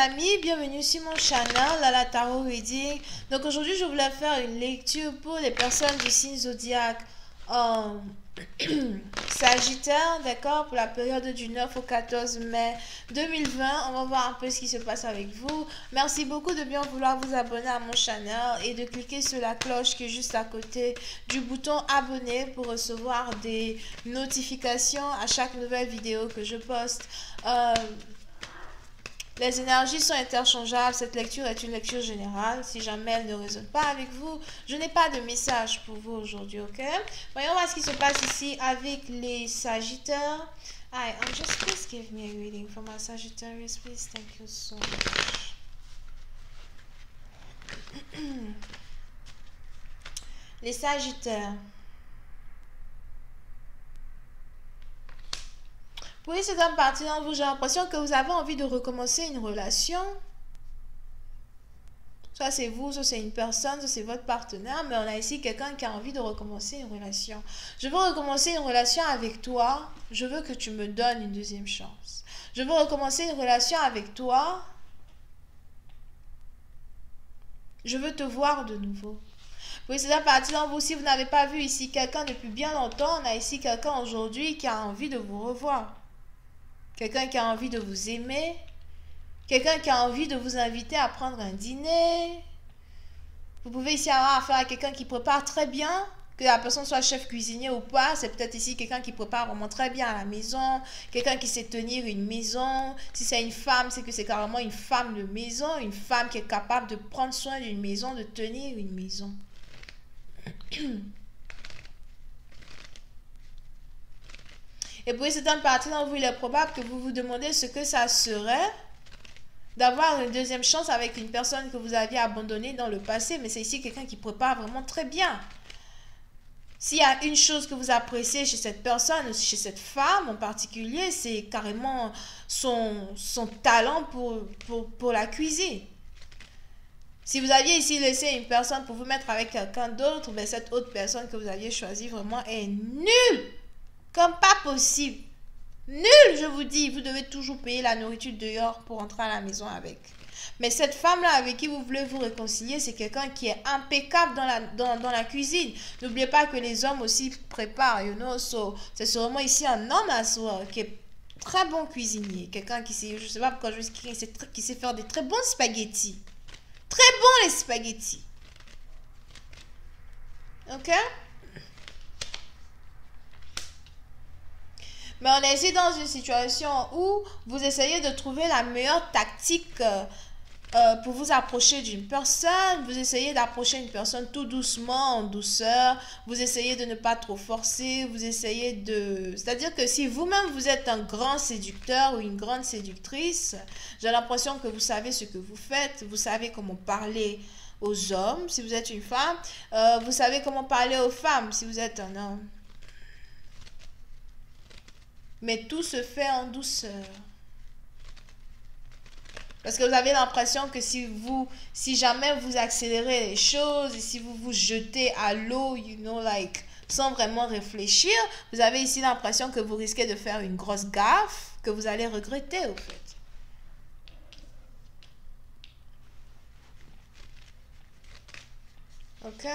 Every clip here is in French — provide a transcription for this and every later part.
amis, bienvenue sur mon channel Lala Tarot Reading. Donc aujourd'hui je voulais faire une lecture pour les personnes du signe zodiaque Sagittaire, d'accord, pour la période du 9 au 14 mai 2020. On va voir un peu ce qui se passe avec vous. Merci beaucoup de bien vouloir vous abonner à mon channel et de cliquer sur la cloche qui est juste à côté du bouton abonner pour recevoir des notifications à chaque nouvelle vidéo que je poste. Les énergies sont interchangeables. Cette lecture est une lecture générale. Si jamais elle ne résonne pas avec vous, je n'ai pas de message pour vous aujourd'hui, ok? Voyons voir ce qui se passe ici avec les Sagittaires. Hi, just please give me a reading for my Sagittarius, please. Thank you so much. Les Sagittaires. Oui, c'est une partie d'entre vous. J'ai l'impression que vous avez envie de recommencer une relation. Soit c'est vous, soit c'est une personne, soit c'est votre partenaire. Mais on a ici quelqu'un qui a envie de recommencer une relation. Je veux recommencer une relation avec toi. Je veux que tu me donnes une deuxième chance. Je veux recommencer une relation avec toi. Je veux te voir de nouveau. Oui, c'est la partie d'entre vous. Si vous n'avez pas vu ici quelqu'un depuis bien longtemps, on a ici quelqu'un aujourd'hui qui a envie de vous revoir. Quelqu'un qui a envie de vous aimer. Quelqu'un qui a envie de vous inviter à prendre un dîner. Vous pouvez ici avoir affaire à quelqu'un qui prépare très bien. Que la personne soit chef cuisinier ou pas. C'est peut-être ici quelqu'un qui prépare vraiment très bien à la maison. Quelqu'un qui sait tenir une maison. Si c'est une femme, c'est que c'est carrément une femme de maison. Une femme qui est capable de prendre soin d'une maison, de tenir une maison. Et puis c'est un parti d'entre vous, il est probable que vous vous demandez ce que ça serait d'avoir une deuxième chance avec une personne que vous aviez abandonnée dans le passé. Mais c'est ici quelqu'un qui prépare vraiment très bien. S'il y a une chose que vous appréciez chez cette personne, chez cette femme en particulier, c'est carrément son talent pour la cuisine. Si vous aviez ici laissé une personne pour vous mettre avec quelqu'un d'autre, ben cette autre personne que vous aviez choisie vraiment est nulle. Comme pas possible. Nul, je vous dis. Vous devez toujours payer la nourriture dehors pour rentrer à la maison avec. Mais cette femme-là avec qui vous voulez vous réconcilier, c'est quelqu'un qui est impeccable dans la cuisine. N'oubliez pas que les hommes aussi préparent, you know. So, c'est sûrement ici un homme à soi qui est très bon cuisinier. Quelqu'un qui sait, je sais pas pourquoi je dis qui sait faire des très bons spaghettis. Très bons les spaghettis. Ok? Mais on est ici dans une situation où vous essayez de trouver la meilleure tactique pour vous approcher d'une personne. Vous essayez d'approcher une personne tout doucement, en douceur. Vous essayez de ne pas trop forcer. Vous essayez de... C'est-à-dire que si vous-même vous êtes un grand séducteur ou une grande séductrice, j'ai l'impression que vous savez ce que vous faites. Vous savez comment parler aux hommes si vous êtes une femme. Vous savez comment parler aux femmes si vous êtes un homme. Mais tout se fait en douceur. Parce que vous avez l'impression que si jamais vous accélérez les choses et si vous vous jetez à l'eau, you know, like, sans vraiment réfléchir, vous avez ici l'impression que vous risquez de faire une grosse gaffe que vous allez regretter, au fait. Ok?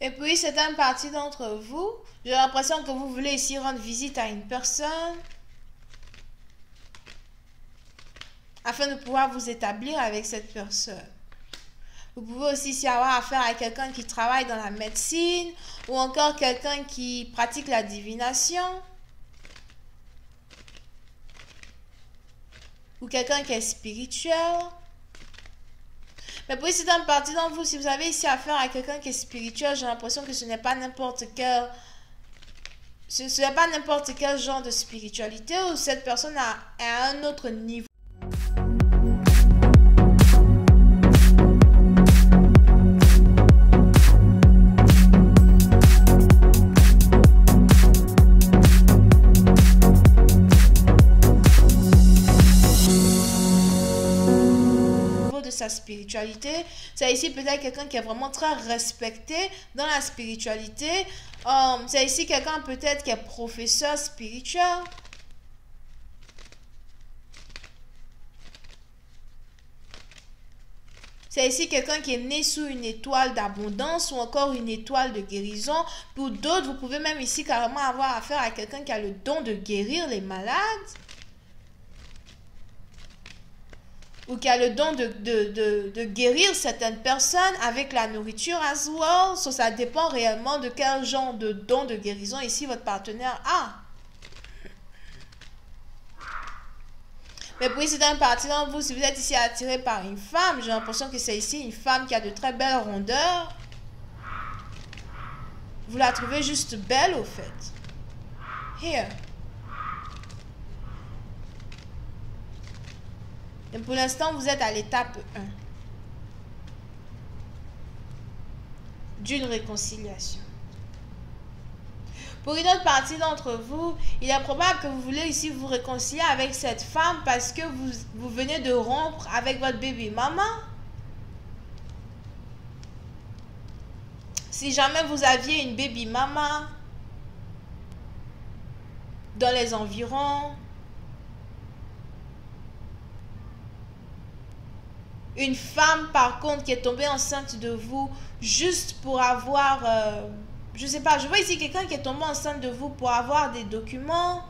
Et puis, c'est une partie d'entre vous. J'ai l'impression que vous voulez ici rendre visite à une personne afin de pouvoir vous établir avec cette personne. Vous pouvez aussi ici avoir affaire à quelqu'un qui travaille dans la médecine ou encore quelqu'un qui pratique la divination ou quelqu'un qui est spirituel. Mais puis c'est une partie d'entre vous, si vous avez ici affaire à quelqu'un qui est spirituel, j'ai l'impression que ce n'est pas n'importe quel... Ce n'est pas n'importe quel genre de spiritualité ou cette personne est à un autre niveau. sa spiritualité. C'est ici peut-être quelqu'un qui est vraiment très respecté dans la spiritualité. C'est ici quelqu'un peut-être qui est professeur spirituel. C'est ici quelqu'un qui est né sous une étoile d'abondance ou encore une étoile de guérison. Pour d'autres, vous pouvez même ici carrément avoir affaire à quelqu'un qui a le don de guérir les malades. Ou qui a le don de guérir certaines personnes avec la nourriture as well. So, ça dépend réellement de quel genre de don de guérison ici votre partenaire a. Mais pour ici, dans une partie d'entre vous, si vous êtes ici attiré par une femme, j'ai l'impression que c'est ici une femme qui a de très belles rondeurs. Vous la trouvez juste belle au fait. Here. Et pour l'instant, vous êtes à l'étape 1 d'une réconciliation. Pour une autre partie d'entre vous, il est probable que vous voulez ici vous réconcilier avec cette femme parce que vous venez de rompre avec votre baby maman. Si jamais vous aviez une baby maman dans les environs, une femme par contre qui est tombée enceinte de vous juste pour avoir... je sais pas, je vois ici quelqu'un qui est tombé enceinte de vous pour avoir des documents.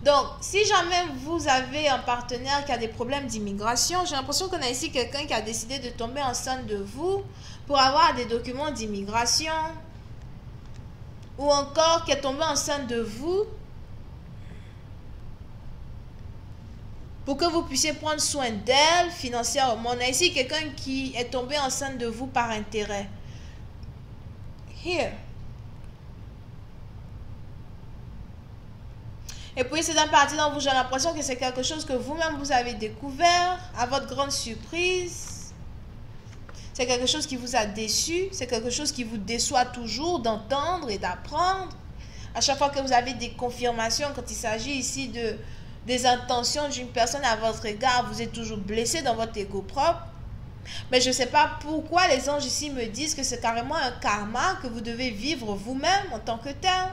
Donc, si jamais vous avez un partenaire qui a des problèmes d'immigration, j'ai l'impression qu'on a ici quelqu'un qui a décidé de tomber enceinte de vous pour avoir des documents d'immigration. Ou encore qui est tombé enceinte de vous pour que vous puissiez prendre soin d'elle financièrement. On a ici quelqu'un qui est tombé enceinte de vous par intérêt. Here. Et puis c'est dans partie dans vous, j'ai l'impression que c'est quelque chose que vous-même vous avez découvert à votre grande surprise. C'est quelque chose qui vous a déçu, c'est quelque chose qui vous déçoit toujours d'entendre et d'apprendre. À chaque fois que vous avez des confirmations, quand il s'agit ici des intentions d'une personne à votre égard, vous êtes toujours blessé dans votre ego propre. Mais je ne sais pas pourquoi les anges ici me disent que c'est carrément un karma que vous devez vivre vous-même en tant que tel.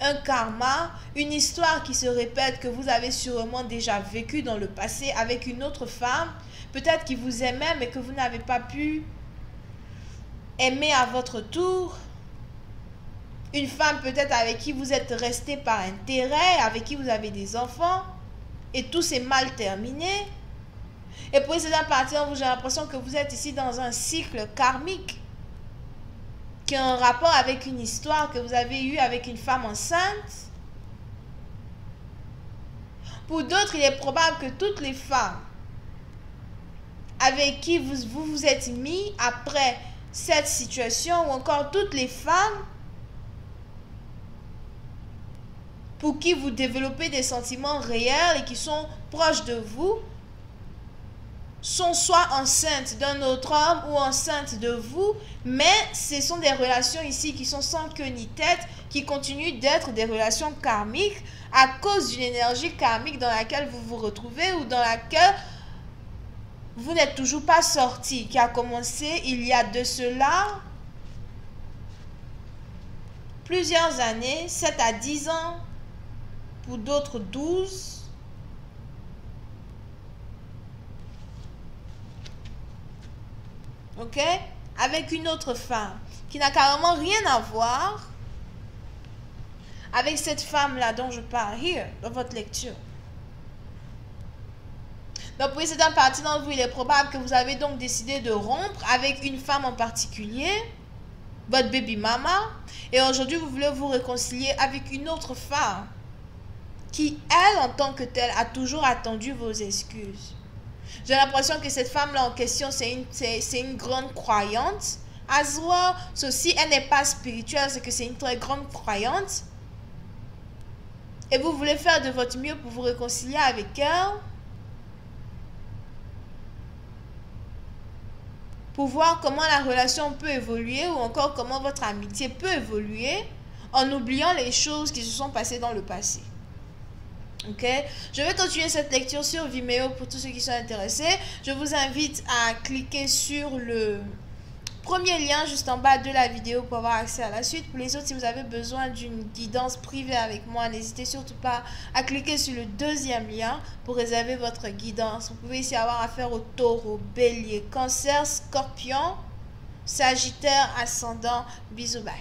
Un karma, une histoire qui se répète que vous avez sûrement déjà vécue dans le passé avec une autre femme, peut-être qui vous aimait mais que vous n'avez pas pu aimer à votre tour. Une femme peut-être avec qui vous êtes resté par intérêt, avec qui vous avez des enfants. Et tout s'est mal terminé. Et pour cette partie, j'ai l'impression que vous êtes ici dans un cycle karmique qui a un rapport avec une histoire que vous avez eue avec une femme enceinte. Pour d'autres, il est probable que toutes les femmes avec qui vous êtes mis après cette situation, ou encore toutes les femmes pour qui vous développez des sentiments réels et qui sont proches de vous, sont soit enceintes d'un autre homme ou enceintes de vous, mais ce sont des relations ici qui sont sans queue ni tête, qui continuent d'être des relations karmiques à cause d'une énergie karmique dans laquelle vous vous retrouvez ou dans laquelle vous n'êtes toujours pas sorti, qui a commencé il y a de cela plusieurs années, 7 à 10 ans, pour d'autres 12. Ok? Avec une autre femme qui n'a carrément rien à voir avec cette femme-là dont je parle here, dans votre lecture. Donc, pour cette partie d'entre vous, il est probable que vous avez donc décidé de rompre avec une femme en particulier, votre baby mama, et aujourd'hui, vous voulez vous réconcilier avec une autre femme qui, elle, en tant que telle, a toujours attendu vos excuses. J'ai l'impression que cette femme-là en question, c'est une grande croyante. As well, si elle n'est pas spirituelle, c'est que c'est une très grande croyante. Et vous voulez faire de votre mieux pour vous réconcilier avec elle. Pour voir comment la relation peut évoluer ou encore comment votre amitié peut évoluer en oubliant les choses qui se sont passées dans le passé. Ok, je vais continuer cette lecture sur Vimeo pour tous ceux qui sont intéressés. Je vous invite à cliquer sur le premier lien juste en bas de la vidéo pour avoir accès à la suite. Pour les autres, si vous avez besoin d'une guidance privée avec moi, n'hésitez surtout pas à cliquer sur le deuxième lien pour réserver votre guidance. Vous pouvez ici avoir affaire au taureau, bélier, cancer, scorpion, sagittaire, ascendant. Bisous, bye.